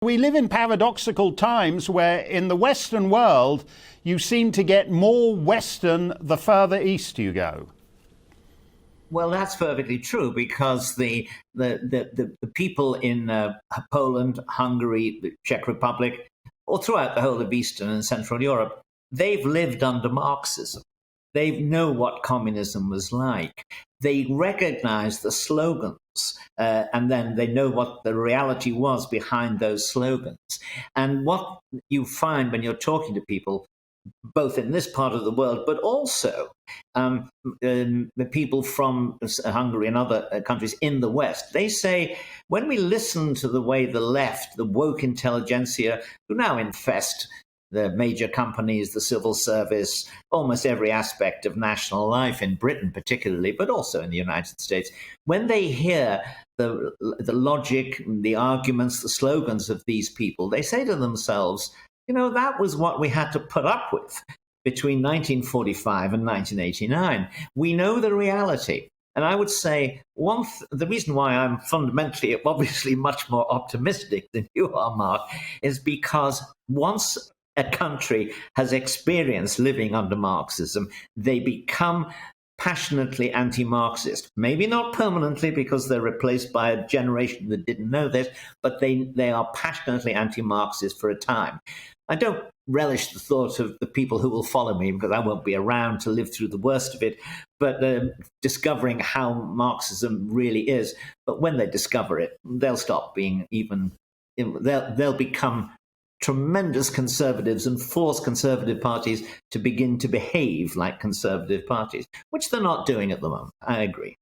We live in paradoxical times where in the Western world you seem to get more Western the further east you go. Well, that's perfectly true, because the people in Poland, Hungary, the Czech Republic, or throughout the whole of Eastern and Central Europe, they've lived under Marxism. They know what communism was like. They recognize the slogans, and then they know what the reality was behind those slogans. And what you find when you're talking to people, both in this part of the world, but also the people from Hungary and other countries in the West, they say, when we listen to the way the left, the woke intelligentsia, who now infest the major companies, the civil service, almost every aspect of national life in Britain particularly, but also in the United States, when they hear the logic, the arguments, the slogans of these people, they say to themselves, you know, that was what we had to put up with between 1945 and 1989. We know the reality. And I would say the reason why I'm fundamentally, obviously, much more optimistic than you are, Mark, is because once a country has experienced living under Marxism, they become passionately anti-Marxist. Maybe not permanently, because they're replaced by a generation that didn't know this, but they are passionately anti-Marxist for a time. I don't relish the thought of the people who will follow me, because I won't be around to live through the worst of it, but discovering how Marxism really is. But when they discover it, they'll stop being they'll become tremendous conservatives and force conservative parties to begin to behave like conservative parties, which they're not doing at the moment. I agree.